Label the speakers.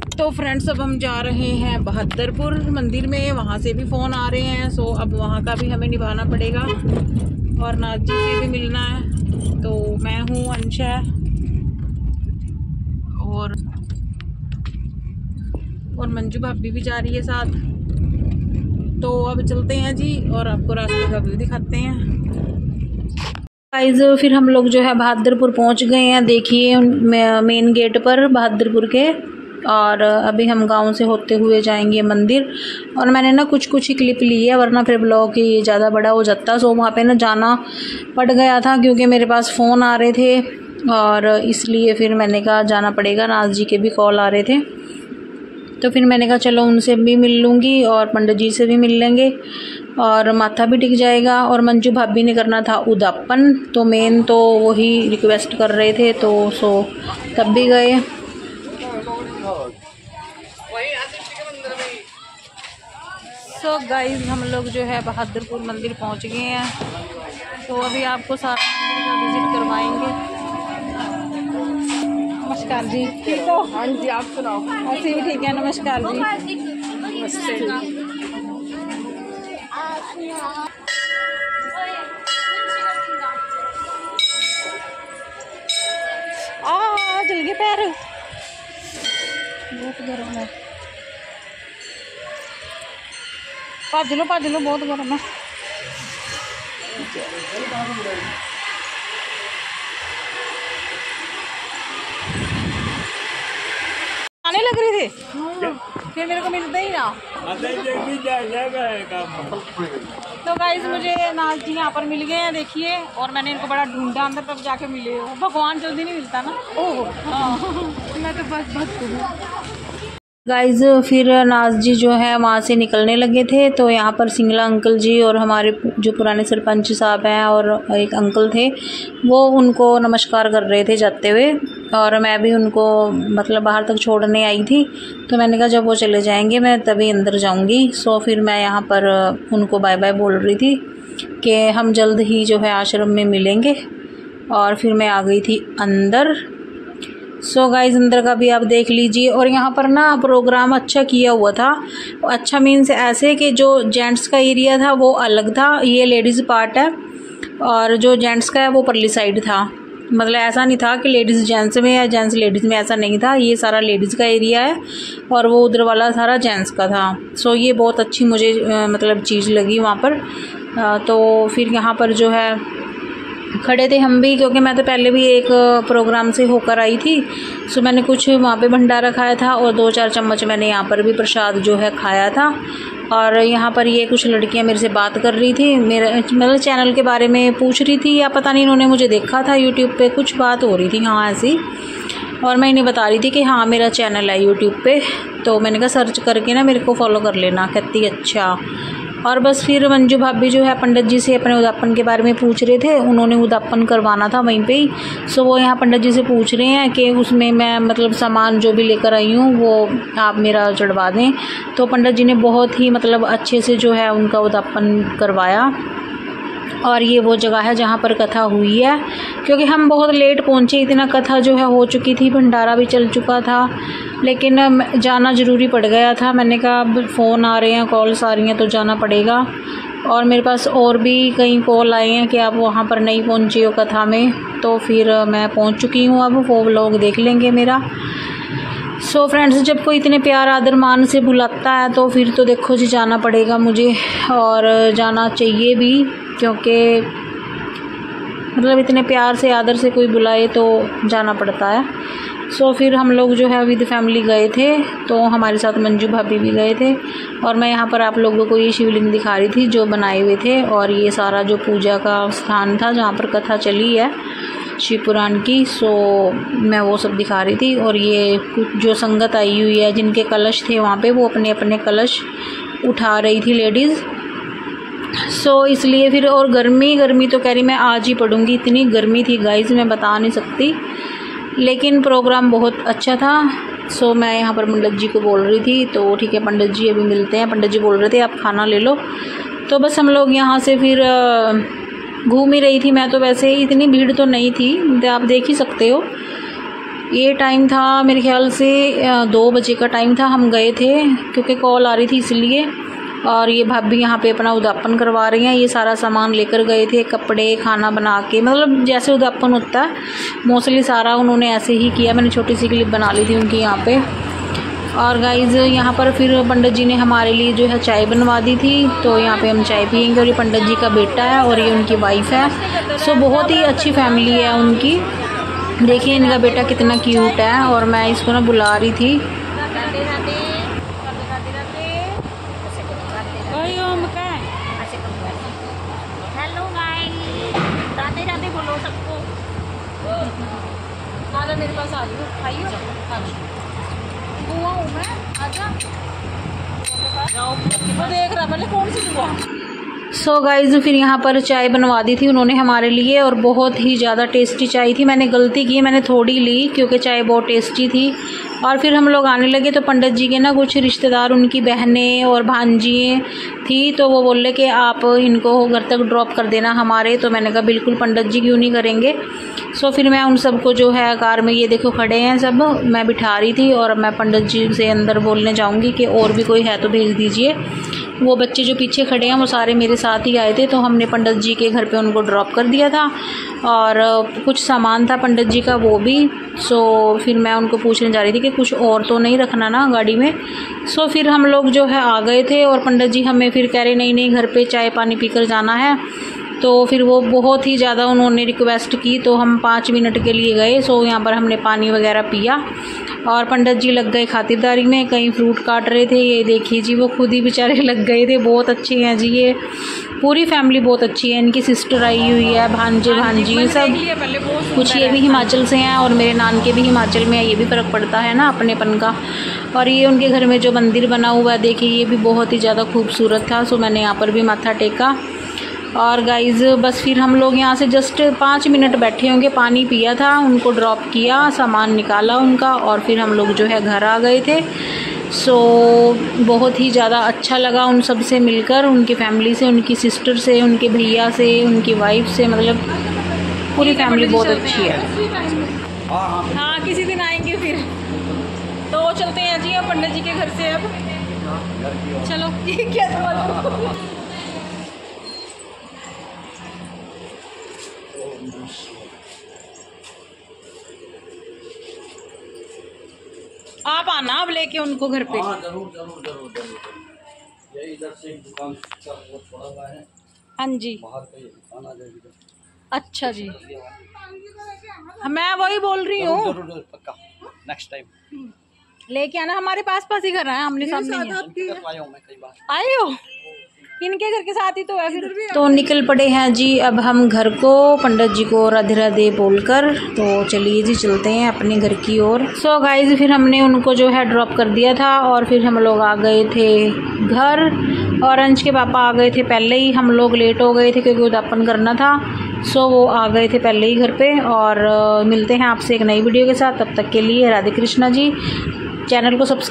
Speaker 1: तो फ्रेंड्स अब हम जा रहे हैं बहादुरपुर मंदिर में, वहाँ से भी फ़ोन आ रहे हैं। सो अब वहाँ का भी हमें निभाना पड़ेगा और नाथ जी से भी मिलना है। तो मैं हूँ अंशा और मंजू भाभी भी जा रही है साथ। तो अब चलते हैं जी और आपको रास्ते का व्यू दिखाते हैं। गाइस फिर हम लोग जो है बहादुरपुर पहुंच गए हैं। देखिए मेन गेट पर बहादुरपुर के, और अभी हम गांव से होते हुए जाएंगे मंदिर। और मैंने ना कुछ ही क्लिप ली है, वरना फिर ब्लॉग ये ज़्यादा बड़ा हो जाता। सो वहाँ पे ना जाना पड़ गया था क्योंकि मेरे पास फ़ोन आ रहे थे, और इसलिए फिर मैंने कहा जाना पड़ेगा। नाथ जी के भी कॉल आ रहे थे, तो फिर मैंने कहा चलो उनसे भी मिल लूँगी और पंडित जी से भी मिल लेंगे और माथा भी टिक जाएगा। और मंजू भाभी ने करना था उद्यापन, तो मेन तो वही रिक्वेस्ट कर रहे थे, तो सो तब भी गए। सो गाइस हम लोग जो है बहादुरपुर मंदिर पहुंच गए हैं। तो अभी आपको सारा मंदिर का विजिट करवाएंगे। नमस्कार जी, ठीक हो?
Speaker 2: हाँ जी, आप सुनाओ।
Speaker 1: ऐसे भी ठीक है। नमस्कार जी।
Speaker 2: नमस्ते।
Speaker 1: जल गए पैर, बहुत गर्म है। भज लो बहुत गर्म है। आने लग रहे थे, फिर मेरे को मिलता ही ना। तो गाइस मुझे नाथ जी यहाँ पर मिल गए हैं, देखिए। और मैंने इनको बड़ा ढूंढा, अंदर तब जाके मिले। भगवान जल्दी नहीं मिलता ना। ओह मैं तो बस गाइस फिर नाथ जी जो है वहाँ से निकलने लगे थे। तो यहाँ पर सिंगला अंकल जी और हमारे जो पुराने सरपंच साहब हैं और एक अंकल थे, वो उनको नमस्कार कर रहे थे जाते हुए। और मैं भी उनको मतलब बाहर तक छोड़ने आई थी, तो मैंने कहा जब वो चले जाएंगे मैं तभी अंदर जाऊंगी। सो फिर मैं यहाँ पर उनको बाय बाय बोल रही थी कि हम जल्द ही जो है आश्रम में मिलेंगे। और फिर मैं आ गई थी अंदर। सो गाइस अंदर का भी आप देख लीजिए। और यहाँ पर ना प्रोग्राम अच्छा किया हुआ था। अच्छा मीन्स ऐसे कि जो जेंट्स का एरिया था वो अलग था, ये लेडीज़ पार्ट है, और जो जेंट्स का है वो परली साइड था। मतलब ऐसा नहीं था कि लेडीज़ जेंट्स में या जेंट्स लेडीज़ में, ऐसा नहीं था। ये सारा लेडीज़ का एरिया है और वो उधर वाला सारा जेंट्स का था। सो ये बहुत अच्छी मुझे मतलब चीज़ लगी वहाँ पर। तो फिर यहाँ पर जो है खड़े थे हम भी, क्योंकि मैं तो पहले भी एक प्रोग्राम से होकर आई थी। सो मैंने कुछ वहाँ पे भंडारा खाया था और 2-4 चम्मच मैंने यहाँ पर भी प्रसाद जो है खाया था। और यहाँ पर ये कुछ लड़कियाँ मेरे से बात कर रही थी, मेरे चैनल के बारे में पूछ रही थी, या पता नहीं इन्होंने मुझे देखा था यूट्यूब पे, कुछ बात हो रही थी हाँ ऐसी। और मैं इन्हें बता रही थी कि हाँ मेरा चैनल है यूट्यूब पे। तो मैंने कहा सर्च करके ना मेरे को फॉलो कर लेना। कहती अच्छा। और बस फिर मंजू भाभी जो है पंडित जी से अपने उद्यापन के बारे में पूछ रहे थे। उन्होंने उद्यापन करवाना था वहीं पे ही। सो वो यहाँ पंडित जी से पूछ रहे हैं कि उसमें मैं मतलब सामान जो भी लेकर आई हूँ वो आप मेरा चढ़वा दें। तो पंडित जी ने बहुत ही मतलब अच्छे से जो है उनका उद्यापन करवाया। और ये वो जगह है जहाँ पर कथा हुई है, क्योंकि हम बहुत लेट पहुँचे, इतना कथा जो है हो चुकी थी, भंडारा भी चल चुका था, लेकिन जाना ज़रूरी पड़ गया था। मैंने कहा अब फ़ोन आ रहे हैं, कॉल्स आ रही हैं, तो जाना पड़ेगा। और मेरे पास और भी कई कॉल आए हैं कि आप वहाँ पर नहीं पहुँचे हो कथा में। तो फिर मैं पहुँच चुकी हूँ, अब वो लोग देख लेंगे मेरा। सो फ्रेंड्स जब कोई इतने प्यार आदर मान से बुलाता है तो फिर तो देखो जी जाना पड़ेगा मुझे, और जाना चाहिए भी, क्योंकि मतलब इतने प्यार से आदर से कोई बुलाए तो जाना पड़ता है। सो फिर हम लोग जो है विद फैमिली गए थे, तो हमारे साथ मंजू भाभी भी गए थे। और मैं यहाँ पर आप लोगों को ये शिवलिंग दिखा रही थी जो बनाए हुए थे, और ये सारा जो पूजा का स्थान था जहाँ पर कथा चली है शिव पुराण की। सो मैं वो सब दिखा रही थी। और ये कुछ जो संगत आई हुई है जिनके कलश थे वहाँ पे, वो अपने अपने कलश उठा रही थी लेडीज़। सो इसलिए फिर, और गर्मी तो कह रही मैं आज ही पढ़ूँगी, इतनी गर्मी थी गाइस मैं बता नहीं सकती। लेकिन प्रोग्राम बहुत अच्छा था। सो मैं यहाँ पर पंडित जी को बोल रही थी, तो ठीक है पंडित जी अभी मिलते हैं। पंडित जी बोल रहे थे आप खाना ले लो। तो बस हम लोग यहाँ से फिर घूम ही रही थी मैं, तो वैसे इतनी भीड़ तो नहीं थी, आप देख ही सकते हो। ये टाइम था मेरे ख्याल से 2 बजे का टाइम था। हम गए थे क्योंकि कॉल आ रही थी इसलिए। और ये भाभी यहाँ पे अपना उद्यापन करवा रही हैं। ये सारा सामान लेकर गए थे, कपड़े, खाना बना के, मतलब जैसे उद्यापन होता है मोस्टली सारा उन्होंने ऐसे ही किया। मैंने छोटी सी क्लिप बना ली थी उनकी यहाँ पे। और गाइज़ यहाँ पर फिर पंडित जी ने हमारे लिए जो है चाय बनवा दी थी, तो यहाँ पे हम चाय पियेंगे। और ये पंडित जी का बेटा है और ये उनकी वाइफ है। सो बहुत ही अच्छी फैमिली है उनकी। देखिए इनका बेटा कितना क्यूट है। और मैं इसको ना बुला रही थी। मेरे पास आ जाओ, बुआ हूँ मैं, आजा। वो देख रहा पहले कौन सी बुआ। सो गाइज़ फिर यहाँ पर चाय बनवा दी थी उन्होंने हमारे लिए और बहुत ही ज़्यादा टेस्टी चाय थी। मैंने गलती की, मैंने थोड़ी ली क्योंकि चाय बहुत टेस्टी थी। और फिर हम लोग आने लगे तो पंडित जी के ना कुछ रिश्तेदार, उनकी बहनें और भांजियाँ थी, तो वो बोले कि आप इनको घर तक ड्रॉप कर देना हमारे। तो मैंने कहा बिल्कुल पंडित जी, क्यों नहीं करेंगे। सो फिर मैं उन सबको जो है कार में, ये देखो खड़े हैं सब, मैं बिठा रही थी। और मैं पंडित जी से अंदर बोलने जाऊँगी कि और भी कोई है तो भेज दीजिए। वो बच्चे जो पीछे खड़े हैं वो सारे मेरे साथ ही आए थे, तो हमने पंडित जी के घर पे उनको ड्रॉप कर दिया था। और कुछ सामान था पंडित जी का वो भी। सो फिर मैं उनको पूछने जा रही थी कि कुछ और तो नहीं रखना ना गाड़ी में। सो फिर हम लोग जो है आ गए थे और पंडित जी हमें फिर कह रहे नहीं घर पे चाय पानी पीकर जाना है। तो फिर वो बहुत ही ज़्यादा उन्होंने रिक्वेस्ट की, तो हम 5 मिनट के लिए गए। सो यहाँ पर हमने पानी वगैरह पिया और पंडित जी लग गए खातिरदारी में, कहीं फ्रूट काट रहे थे। ये देखिए जी वो खुद ही बेचारे लग गए थे। बहुत अच्छे हैं जी, ये पूरी फैमिली बहुत अच्छी है। इनकी सिस्टर आई हुई है, भांजे भांजी सब, कुछ ये भी हिमाचल से हैं और मेरे नानके भी हिमाचल में है। ये भी फ़र्क पड़ता है ना अपनेपन का। और ये उनके घर में जो मंदिर बना हुआ है देखिए, ये भी बहुत ही ज़्यादा खूबसूरत था। सो मैंने यहाँ पर भी माथा टेका। और गाइज़ बस फिर हम लोग यहाँ से जस्ट 5 मिनट बैठे होंगे, पानी पिया था, उनको ड्रॉप किया, सामान निकाला उनका और फिर हम लोग जो है घर आ गए थे। सो बहुत ही ज़्यादा अच्छा लगा उन सब से मिलकर, उनकी फैमिली से, उनकी सिस्टर से, उनके भैया से, उनकी वाइफ से, मतलब पूरी फैमिली बहुत अच्छी है। हाँ किसी दिन आएंगे फिर। तो चलते हैं जी अब पंडित जी के घर से। अब चलो ये क्या आप आना अब लेके उनको घर पे।
Speaker 3: हाँ, जरूर। ये इधर से एक दुकान छोड़ा हुआ है।
Speaker 1: हाँ जी,
Speaker 3: बाहर का ये दुकान आ जाएगी।
Speaker 1: अच्छा जी, मैं वही बोल रही हूँ।
Speaker 3: जरूर पक्का नेक्स्ट टाइम
Speaker 1: लेके आना। हमारे पास ही घर है, हमने सामने आए हो। इनके घर के साथ ही तो है फिर। तो निकल पड़े हैं जी अब हम घर को, पंडित जी को राधे राधे बोलकर। तो चलिए जी चलते हैं अपने घर की ओर। सो गाइज फिर हमने उनको जो है ड्रॉप कर दिया था और फिर हम लोग आ गए थे घर। और अंश के पापा आ गए थे पहले ही, हम लोग लेट हो गए थे क्योंकि उद्यापन करना था। सो वो आ गए थे पहले ही घर पे। और मिलते हैं आपसे एक नई वीडियो के साथ, तब तक के लिए राधे कृष्णा जी। चैनल को सब्सक्राइब